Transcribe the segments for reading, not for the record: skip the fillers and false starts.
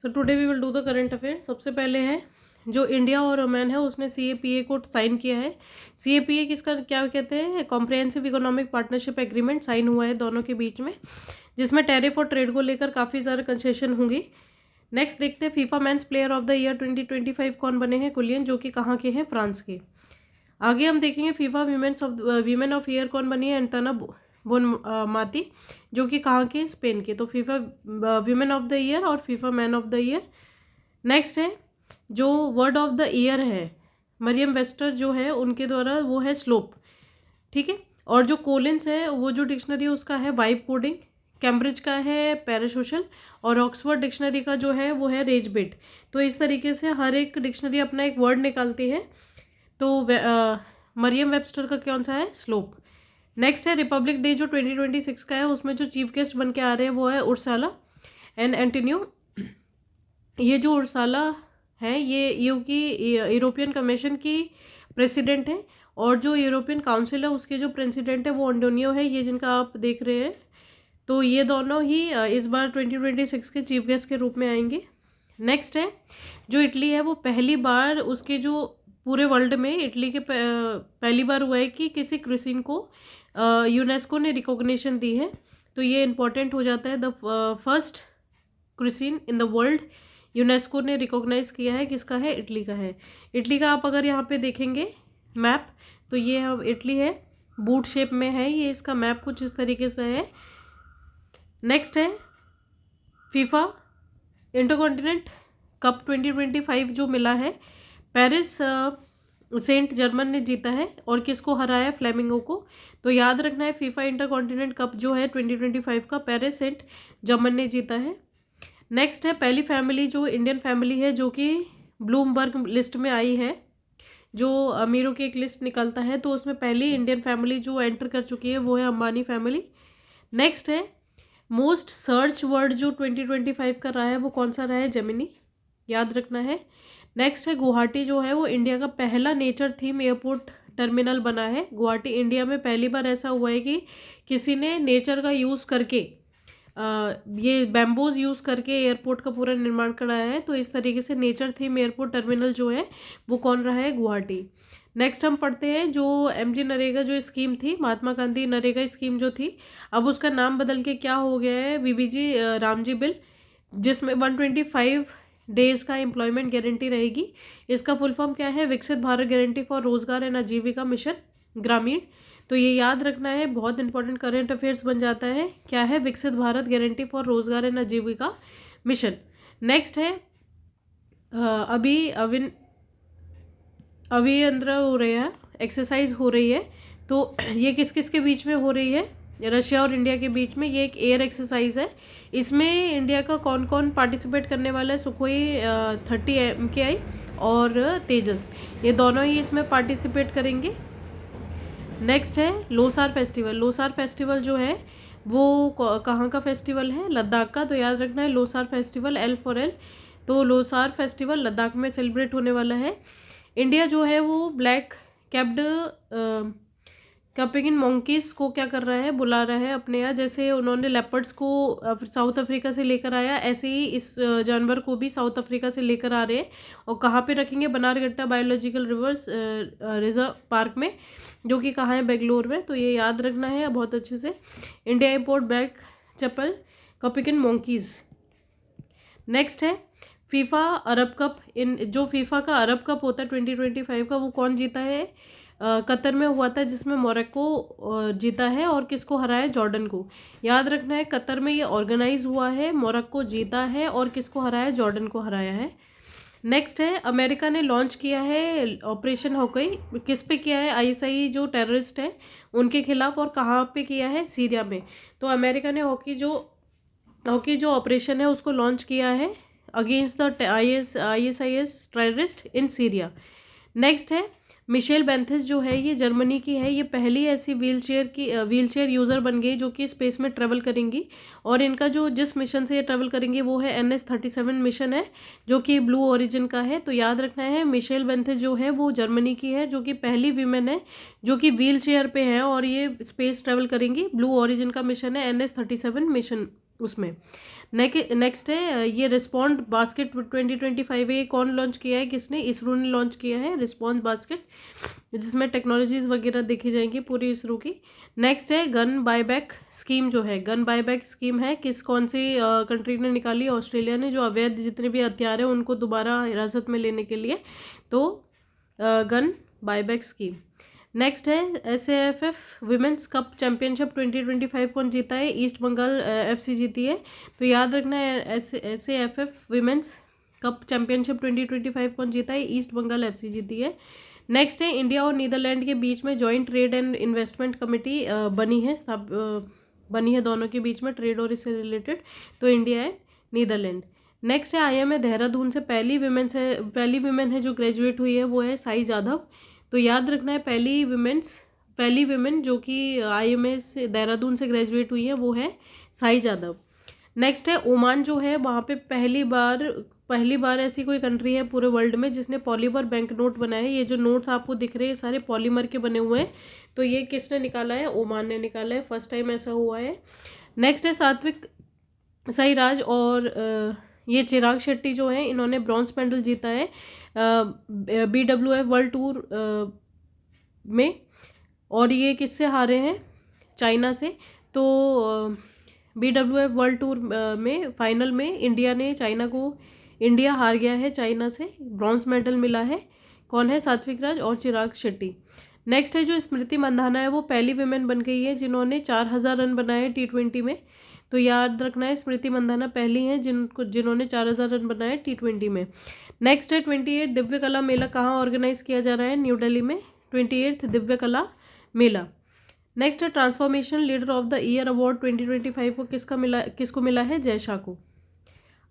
So today we will do the current affair. सबसे पहले है जो इंडिया और ओमान है उसने CAPA को साइन किया है। CAPA किसका क्या कहते हैं, comprehensive economic partnership agreement sign हुआ है दोनों के बीच में, जिसमें टैरिफ और ट्रेड को लेकर काफ़ी सारे कंसेशन होंगी। नेक्स्ट देखते हैं FIFA men's player of the year 2025 कौन बने हैं, कुलियन, जो कि कहाँ के हैं, फ्रांस के। आगे हम देखेंगे फीफा वीमेन ऑफ ईयर कौन बनी है, एंटोना बोनमाती, जो कि कहाँ के, स्पेन के। तो FIFA women of the year और FIFA man of the year. Next है जो वर्ड ऑफ द ईयर है, मरियम वेस्टर जो है उनके द्वारा, वो है स्लोप, ठीक है। और जो कोलिंस है वो जो डिक्शनरी है उसका है वाइब कोडिंग, कैम्ब्रिज का है पैरासोशल, और ऑक्सफोर्ड डिक्शनरी का जो है वो है रेजबिट। तो इस तरीके से हर एक डिक्शनरी अपना एक वर्ड निकालती है। तो मरियम वेबस्टर का कौन सा है, स्लोप। नेक्स्ट है रिपब्लिक डे जो 2026 का है, उसमें जो चीफ गेस्ट बन के आ रहे हैं वो है उर्साला एंड एंटोनियो। ये जो उर्साला है ये EU की यूरोपियन कमीशन की प्रेसिडेंट है, और जो यूरोपियन काउंसिल है उसके जो प्रेसिडेंट है वो एंटोनियो है, ये जिनका आप देख रहे हैं। तो ये दोनों ही इस बार 2026 के चीफ गेस्ट के रूप में आएंगे। नेक्स्ट है जो इटली है, वो पहली बार उसके जो पूरे वर्ल्ड में इटली के पहली बार हुआ है कि किसी क्रिसिन को यूनेस्को ने रिकॉग्निशन दी है। तो ये इम्पोर्टेंट हो जाता है, द फर्स्ट क्रिसिन इन द वर्ल्ड यूनेस्को ने रिकॉग्नाइज किया है, किसका है, इटली का है। इटली का आप अगर यहाँ पे देखेंगे मैप, तो ये इटली है, बूट शेप में है ये, इसका मैप कुछ इस तरीके से है। नेक्स्ट है फीफा इंटरकॉन्टिनेंट कप 2025 जो मिला है, पेरिस सेंट जर्मन ने जीता है, और किसको हराया, फ्लेमिंगो को। तो याद रखना है फीफा इंटरकॉन्टिनेंट कप जो है 2025 का पेरिस सेंट जर्मन ने जीता है। नेक्स्ट है पहली फैमिली जो इंडियन फैमिली है जो कि ब्लूमबर्ग लिस्ट में आई है, जो अमीरों की एक लिस्ट निकलता है, तो उसमें पहली इंडियन फैमिली जो एंटर कर चुकी है वो है अंबानी फैमिली। नेक्स्ट है मोस्ट सर्च वर्ड जो 2025 का रहा है वो कौन सा रहा है, जेमिनी, याद रखना है। नेक्स्ट है गुवाहाटी जो है वो इंडिया का पहला नेचर थीम एयरपोर्ट टर्मिनल बना है। गुवाहाटी इंडिया में पहली बार ऐसा हुआ है कि किसी ने नेचर का यूज़ करके ये बैम्बूज यूज़ करके एयरपोर्ट का पूरा निर्माण कराया है। तो इस तरीके से नेचर थीम एयरपोर्ट टर्मिनल जो है वो कौन रहा है, गुवाहाटी। नेक्स्ट हम पढ़ते हैं जो MG नरेगा जो स्कीम थी, महात्मा गांधी नरेगा स्कीम जो थी, अब उसका नाम बदल के क्या हो गया है, VBG रामजी बिल, जिसमें 125 डेज का एम्प्लॉयमेंट गारंटी रहेगी। इसका फुल फॉर्म क्या है, विकसित भारत गारंटी फॉर रोजगार एंड आजीविका मिशन ग्रामीण। तो ये याद रखना है, बहुत इंपॉर्टेंट करंट अफेयर्स बन जाता है, क्या है, विकसित भारत गारंटी फॉर रोजगार एंड आजीविका मिशन। नेक्स्ट है अभियंत्रण हो रहा है, एक्सरसाइज हो रही है। तो ये किस किस के बीच में हो रही है, रशिया और इंडिया के बीच में। ये एक एयर एक्सरसाइज है, इसमें इंडिया का कौन कौन पार्टिसिपेट करने वाला है, सुखोई 30 MKI और तेजस, ये दोनों ही इसमें पार्टिसिपेट करेंगे। नेक्स्ट है लोसार फेस्टिवल। लोसार फेस्टिवल जो है वो कहाँ का फेस्टिवल है, लद्दाख का। तो याद रखना है Losar festival, L for L। तो लोसार फेस्टिवल लद्दाख में सेलिब्रेट होने वाला है। इंडिया जो है वो ब्लैक कैप्ड कैपिंग मंकीज को क्या कर रहा है, बुला रहा है अपने यहाँ। जैसे उन्होंने लेपर्ड्स को साउथ अफ्रीका से लेकर आया, ऐसे ही इस जानवर को भी साउथ अफ्रीका से लेकर आ रहे हैं। और कहाँ पे रखेंगे, बनारघट्टा बायोलॉजिकल रिजर्व पार्क में, जो कि कहाँ है, बेंगलोर में। तो ये याद रखना है बहुत अच्छे से। इंडिया इम्पोर्ट ब्लैक चैपल कपिकन मंकीज। नेक्स्ट है फीफा अरब कप, जो फीफा का अरब कप होता है 2025 का, वो कौन जीता है, कतर में हुआ था, जिसमें मोरक्को जीता है, और किसको हराया, जॉर्डन को। याद रखना है कतर में ये ऑर्गेनाइज हुआ है, मोरक्को जीता है, और किसको हराया, जॉर्डन को हराया है। नेक्स्ट है अमेरिका ने लॉन्च किया है ऑपरेशन हॉकी, किस पे किया है, ISI जो टेररिस्ट है उनके खिलाफ, और कहाँ पे किया है, सीरिया में। तो अमेरिका ने हॉकी जो ऑपरेशन है उसको लॉन्च किया है against the ISIS terrorist in Syria. Next है मिशेल बेंथिस जो है ये जर्मनी की है, ये पहली ऐसी व्हीलचेयर यूज़र बन गई जो कि स्पेस में ट्रेवल करेंगी। और इनका जो जिस मिशन से ये ट्रेवल करेंगे वो है NS-37 मिशन है, जो कि ब्लू ओरिजिन का है। तो याद रखना है मिशेल बेंथिस जो है वो जर्मनी की है, जो कि पहली वीमेन है जो कि व्हीलचेयर पे है, और ये स्पेस ट्रेवल करेंगी। ब्लू ओरिजिन का मिशन है, NS-37 मिशन उसमें। नेक्स्ट है ये रिस्पॉन्ड बास्केट 2025 है, ये कौन लॉन्च किया है, किसने, इसरो ने लॉन्च किया है रिस्पॉन्ड बास्केट, जिसमें टेक्नोलॉजीज़ वगैरह देखी जाएंगी पूरी इसरो की। नेक्स्ट है गन बायबैक स्कीम, जो है गन बायबैक स्कीम है कौन सी कंट्री ने निकाली, ऑस्ट्रेलिया ने, जो अवैध जितने भी हथियार हैं उनको दोबारा हिरासत में लेने के लिए, तो गन बायबैक स्कीम। नेक्स्ट है SAFF विमेंस कप चैम्पियनशिप 2025 कौन जीता है, ईस्ट बंगाल FC जीती है। तो याद रखना है SAFF विमेंस कप चैम्पियनशिप 2025 कौन जीता है, ईस्ट बंगाल FC जीती है। नेक्स्ट है इंडिया और नीदरलैंड के बीच में joint trade and investment committee बनी है दोनों के बीच में, ट्रेड और इससे रिलेटेड, तो इंडिया एंड नीदरलैंड। नेक्स्ट है IIM देहरादून से पहली विमेन है जो ग्रेजुएट हुई है, वो है साई जाधव। तो याद रखना है पहली विमेन जो कि IIM से देहरादून से ग्रेजुएट हुई है, वो है साई जाधव। नेक्स्ट है ओमान, जो है वहाँ पे पहली बार ऐसी कोई कंट्री है पूरे वर्ल्ड में जिसने पॉलीमर बैंक नोट बनाए हैं। ये जो नोट्स आपको दिख रहे हैं सारे पॉलीमर के बने हुए हैं, तो ये किसने निकाला है, ओमान ने निकाला है, फर्स्ट टाइम ऐसा हुआ है। नेक्स्ट है सात्विक साईराज और ये चिराग शेट्टी जो है, इन्होंने ब्रॉन्ज मेडल जीता है BWF वर्ल्ड टूर में, और ये किससे हारे हैं, चाइना से। तो BWF वर्ल्ड टूर में फाइनल में इंडिया हार गया है चाइना से, ब्रॉन्ज मेडल मिला है, कौन है, सात्विक राज और चिराग शेट्टी। नेक्स्ट है जो स्मृति मंधाना है, वो पहली विमेन बन गई है जिन्होंने 4000 रन बनाए T20 में। तो याद रखना है स्मृति मंधाना पहली हैं जिन्होंने 4000 रन बनाए T20 में। नेक्स्ट है 28 दिव्य कला मेला कहाँ ऑर्गेनाइज किया जा रहा है, न्यू दिल्ली में 28 दिव्य कला मेला। नेक्स्ट है transformation leader of the year award 2025 को किसको मिला है, जयशाह को।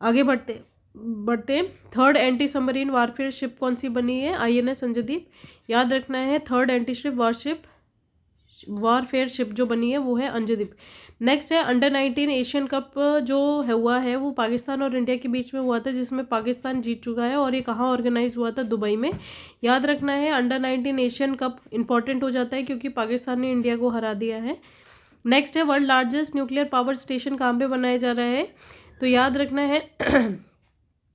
आगे बढ़ते 3rd anti submarine warfare ship कौन सी बनी है, INS अंजदीप। याद रखना है 3rd anti ship warfare ship जो बनी है वो है अंजदीप। नेक्स्ट है अंडर 19 एशियन कप जो हुआ है वो पाकिस्तान और इंडिया के बीच में हुआ था, जिसमें पाकिस्तान जीत चुका है, और ये कहाँ ऑर्गेनाइज हुआ था, दुबई में। याद रखना है अंडर 19 एशियन कप इंपॉर्टेंट हो जाता है क्योंकि पाकिस्तान ने इंडिया को हरा दिया है। नेक्स्ट है world largest nuclear power station कहाँ पे बनाया जा रहा है, तो याद रखना है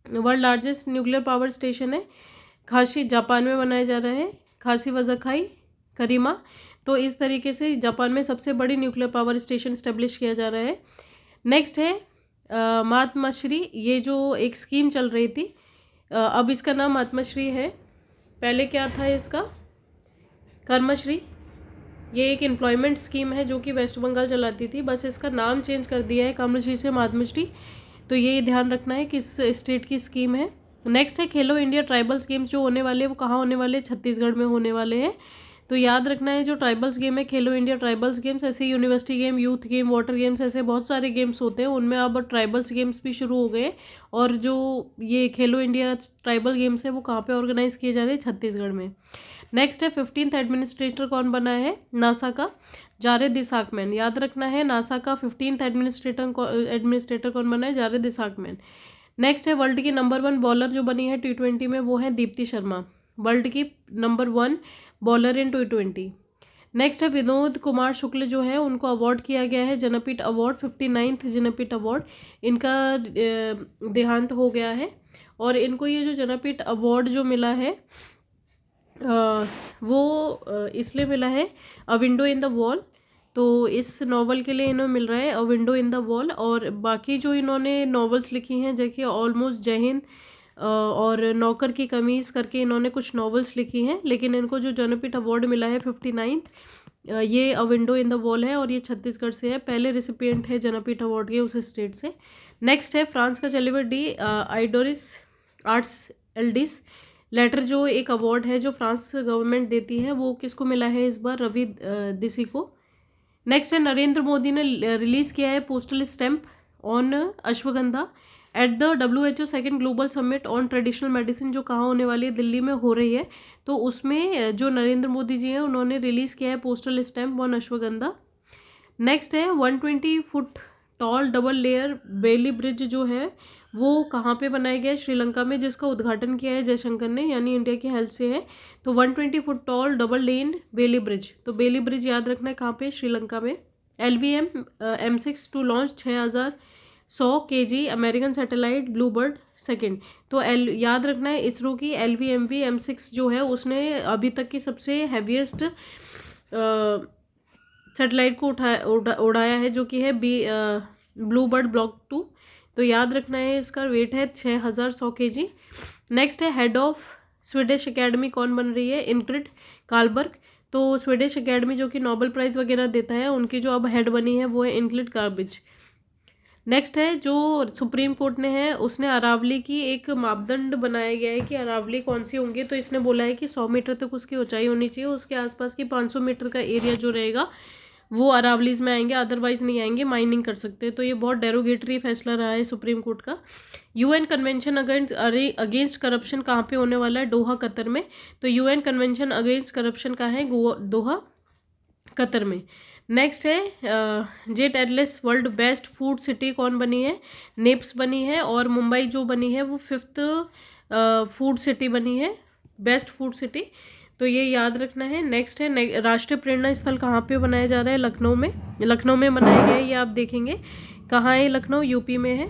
world largest nuclear power station है खाशी, जापान में बनाया जा रहा है, खासी वजखाई करीमा। तो इस तरीके से जापान में सबसे बड़ी न्यूक्लियर पावर स्टेशन स्टेब्लिश किया जा रहा है। नेक्स्ट है महात्माश्री, ये जो एक स्कीम चल रही थी, अब इसका नाम महात्माश्री है, पहले क्या था इसका, कर्मश्री। ये एक एम्प्लॉयमेंट स्कीम है जो कि वेस्ट बंगाल चलाती थी, बस इसका नाम चेंज कर दिया है कर्मश्री से महात्माश्री। तो ये ध्यान रखना है किस स्टेट की स्कीम है। नेक्स्ट है खेलो इंडिया ट्राइबल्स गेम्स जो होने वाले हैं वो कहाँ होने वाले हैं, छत्तीसगढ़ में होने वाले हैं। तो याद रखना है जो ट्राइबल्स गेम है खेलो इंडिया ट्राइबल्स गेम्स, ऐसे university game, youth game, water games, ऐसे बहुत सारे गेम्स होते हैं, उनमें अब ट्राइबल्स गेम्स भी शुरू हो गए। और जो ये खेलो इंडिया ट्राइबल गेम्स है वो कहाँ पे ऑर्गेनाइज किए जा रहे हैं, छत्तीसगढ़ में। नेक्स्ट है 15th एडमिनिस्ट्रेटर कौन बना है, नासा का जावेद इसाकमैन। याद रखना है नासा का 15th एडमिनिस्ट्रेटर कौन बना है, जावेद इसाकमैन। नेक्स्ट है वर्ल्ड की नंबर 1 बॉलर जो बनी है T20 में, वो है दीप्ति शर्मा, वर्ल्ड की नंबर 1 बॉलर इन T20। नेक्स्ट है विनोद कुमार शुक्ल जो है उनको अवार्ड किया गया है Jnanpith award, 59th Jnanpith award, इनका देहांत हो गया है। और इनको ये जो जनपीठ अवार्ड जो मिला है वो इसलिए मिला है अ विंडो इन द वॉल, तो इस नॉवल के लिए इन्हें मिल रहा है अ विंडो इन द वॉल। और बाकी जो इन्होंने नॉवेल्स लिखी हैं देखिए ऑलमोस्ट जय हिंद और नौकर की कमीज़ करके इन्होंने कुछ नॉवेल्स लिखी हैं, लेकिन इनको जो ज्ञानपीठ अवार्ड मिला है 59th ये अ विंडो इन द वॉल है और ये छत्तीसगढ़ से है, पहले रिसिपिएंट है ज्ञानपीठ अवार्ड के उस स्टेट से। नेक्स्ट है फ्रांस का सेलिब्रिटी आइडोरिस आर्ट्स एल्डिस लेटर जो एक अवार्ड है जो फ्रांस गवर्नमेंट देती है, वो किसको मिला है इस बार, रवि दिसी को। नेक्स्ट है नरेंद्र मोदी ने रिलीज़ किया है postal stamp on ashwagandha at the WHO second global summit on traditional medicine जो कहाँ होने वाली है, दिल्ली में हो रही है। तो उसमें जो नरेंद्र मोदी जी हैं उन्होंने रिलीज़ किया है postal stamp on ashwagandha. Next है 120 foot tall double layer Bailey bridge जो है वो कहाँ पे बनाया गया है, श्रीलंका में, जिसका उद्घाटन किया है जयशंकर ने, यानी इंडिया की हेल्प से है। तो 120 foot tall double laned Bailey bridge, तो बेली ब्रिज याद रखना है कहाँ पे, श्रीलंका में। LVM M6 to launch kg American satellite Bluebird second. तो याद रखना है इसरो की LVMV M6 जो है उसने अभी तक की सबसे हैवीएस्ट सैटेलाइट को उड़ाया है, जो कि है ब्लूबर्ड ब्लॉक 2। तो याद रखना है इसका वेट है 6100 kg। नेक्स्ट है हेड ऑफ स्वीडिश एकेडमी कौन बन रही है? इनग्रिड कार्लबर्ग। तो स्वीडिश एकेडमी जो कि नोबेल प्राइज़ वगैरह देता है, उनकी जो अब हेड बनी है वो है इनग्रिड कार्लबर्ग। नेक्स्ट है जो सुप्रीम कोर्ट ने है उसने अरावली की एक मापदंड बनाया गया है कि अरावली कौन सी होंगी। तो इसने बोला है कि 100 मीटर तक उसकी ऊंचाई होनी चाहिए, उसके आसपास की 500 मीटर का एरिया जो रहेगा वो अरावलीज में आएंगे, अदरवाइज नहीं आएंगे, माइनिंग कर सकते हैं। तो ये बहुत डेरोगेटरी फैसला रहा है सुप्रीम कोर्ट का। UN कन्वेंशन अगेंस्ट करप्शन कहाँ पे होने वाला है? दोहा कतर में। तो UN कन्वेंशन अगेंस्ट करप्शन कहाँ है? दोहा कतर में। नेक्स्ट है jet Airways world best food city कौन बनी है? नेप्स बनी है। और मुंबई जो बनी है वो 5th फूड सिटी बनी है, बेस्ट फूड सिटी। तो ये याद रखना है। नेक्स्ट है राष्ट्रीय प्रेरणा स्थल कहाँ पे बनाया जा रहा है? लखनऊ में। लखनऊ में बनाया गया है, ये आप देखेंगे कहाँ है? लखनऊ यूपी में है।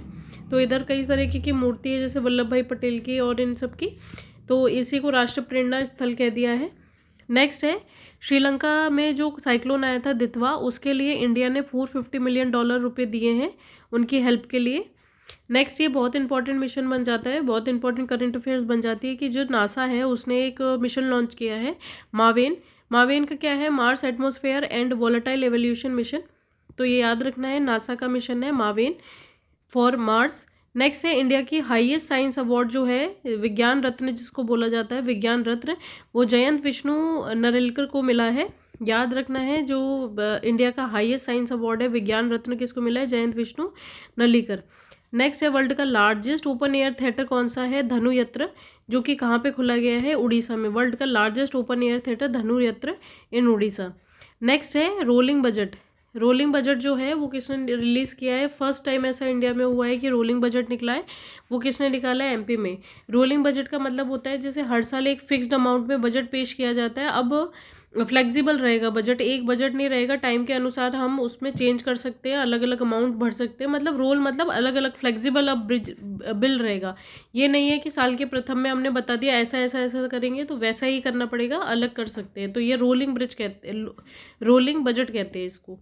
तो इधर कई तरीके की मूर्ति है जैसे वल्लभ भाई पटेल की और इन सब की, तो इसी को राष्ट्रीय प्रेरणा स्थल कह दिया है। नेक्स्ट है श्रीलंका में जो साइक्लोन आया था दितवा, उसके लिए इंडिया ने $450 मिलियन रुपए दिए हैं उनकी हेल्प के लिए। नेक्स्ट ये बहुत इंपॉर्टेंट मिशन बन जाता है, बहुत इंपॉर्टेंट करंट अफेयर्स बन जाती है कि जो नासा है उसने एक मिशन लॉन्च किया है मावेन। मावेन का क्या है? Mars atmosphere and volatile evolution mission. तो ये याद रखना है, नासा का मिशन है मावेन फॉर मार्स। नेक्स्ट है इंडिया की हाईएस्ट साइंस अवार्ड जो है विज्ञान रत्न जिसको बोला जाता है, विज्ञान रत्न, वो जयंत विष्णु नरेलकर को मिला है। याद रखना है जो इंडिया का हाईएस्ट साइंस अवार्ड है विज्ञान रत्न किसको मिला है? जयंत विष्णु नरेलकर। नेक्स्ट है वर्ल्ड का लार्जेस्ट ओपन एयर थिएटर कौन सा है? धनु यत्र, जो कि कहाँ पे खुला गया है? उड़ीसा में। वर्ल्ड का लार्जेस्ट ओपन एयर थिएटर धनु यत्र इन उड़ीसा। नेक्स्ट है रोलिंग बजट। रोलिंग बजट जो है वो किसने रिलीज़ किया है? फर्स्ट टाइम ऐसा इंडिया में हुआ है कि रोलिंग बजट निकला है, वो किसने निकाला है? MP में। रोलिंग बजट का मतलब होता है जैसे हर साल एक फिक्स्ड अमाउंट में बजट पेश किया जाता है, अब फ्लेक्सिबल रहेगा बजट, एक बजट नहीं रहेगा, टाइम के अनुसार हम उसमें चेंज कर सकते हैं, अलग अलग अमाउंट भर सकते हैं, मतलब रोल मतलब अलग अलग फ्लेक्सिबल अब बिल रहेगा। ये नहीं है कि साल के प्रथम में हमने बता दिया ऐसा ऐसा ऐसा करेंगे तो वैसा ही करना पड़ेगा, अलग कर सकते हैं। तो ये रोलिंग बजट कहते हैं इसको।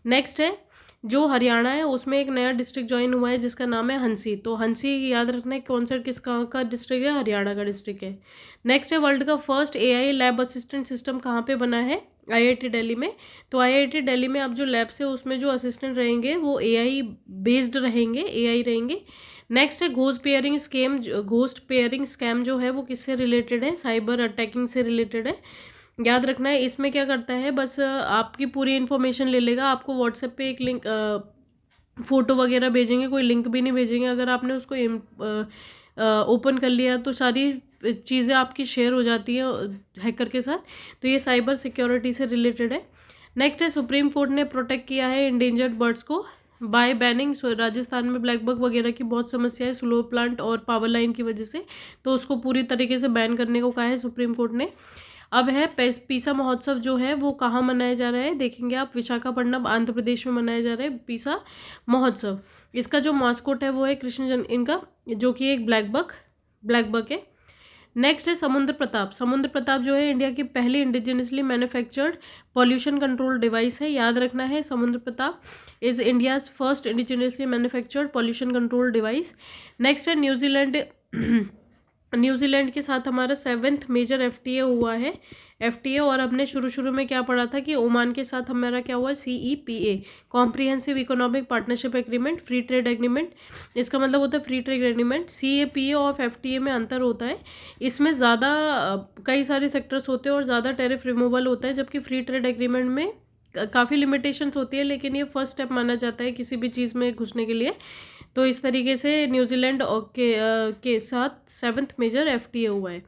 नेक्स्ट है जो हरियाणा है उसमें एक नया डिस्ट्रिक्ट ज्वाइन हुआ है जिसका नाम है हंसी। तो हंसी याद रखना है कौन सा का डिस्ट्रिक्ट है? हरियाणा का डिस्ट्रिक्ट है। नेक्स्ट है वर्ल्ड का first AI lab assistant system कहाँ पे बना है? IIT दिल्ली में। तो IIT दिल्ली में अब जो लैब्स है उसमें जो असिस्टेंट रहेंगे वो AI बेस्ड रहेंगे, AI रहेंगे। नेक्स्ट है घोस्ट पेयरिंग स्कैम जो है वो किससे रिलेटेड है? साइबर अटैकिंग से रिलेटेड है। याद रखना है इसमें क्या करता है, बस आपकी पूरी इन्फॉर्मेशन ले लेगा, आपको व्हाट्सएप पे एक लिंक फ़ोटो वगैरह भेजेंगे, कोई लिंक भी नहीं भेजेंगे, अगर आपने उसको ओपन कर लिया तो सारी चीज़ें आपकी शेयर हो जाती हैं हैकर के साथ। तो ये साइबर सिक्योरिटी से रिलेटेड है। नेक्स्ट है सुप्रीम कोर्ट ने प्रोटेक्ट किया है इंडेंजर्ड बर्ड्स को बाय बैनिंग। राजस्थान में ब्लैक बग वगैरह की बहुत समस्या है स्लो प्लांट और पावर लाइन की वजह से, तो उसको पूरी तरीके से बैन करने को कहा है सुप्रीम कोर्ट ने। अब है पीसा महोत्सव जो है वो कहाँ मनाया जा रहा है? देखेंगे आप, विशाखापट्टनम आंध्र प्रदेश में मनाया जा रहा है पीसा महोत्सव। इसका जो मास्कोट है वो है कृष्ण इनका, जो कि एक ब्लैक बग है। नेक्स्ट है समुद्र प्रताप। समुद्र प्रताप जो है इंडिया की पहली indigenously manufactured pollution control device है। याद रखना है समुद्र Pratap is India's first indigenously manufactured pollution control device. Next है न्यूजीलैंड के साथ हमारा 7th मेजर FTA हुआ है FTA। और हमने शुरू में क्या पढ़ा था कि ओमान के साथ हमारा क्या हुआ है? CEPA comprehensive economic partnership agreement, free trade agreement, इसका मतलब होता है फ्री ट्रेड एग्रीमेंट। CEPA और FTA में अंतर होता है, इसमें ज़्यादा कई सारे सेक्टर्स होते हैं और ज़्यादा टैरिफ रिमूवल होता है, जबकि फ्री ट्रेड एग्रीमेंट में काफ़ी लिमिटेशंस होती है, लेकिन ये फर्स्ट स्टेप माना जाता है किसी भी चीज़ में घुसने के लिए। तो इस तरीके से न्यूजीलैंड के साथ 7th मेजर FTA हुआ है।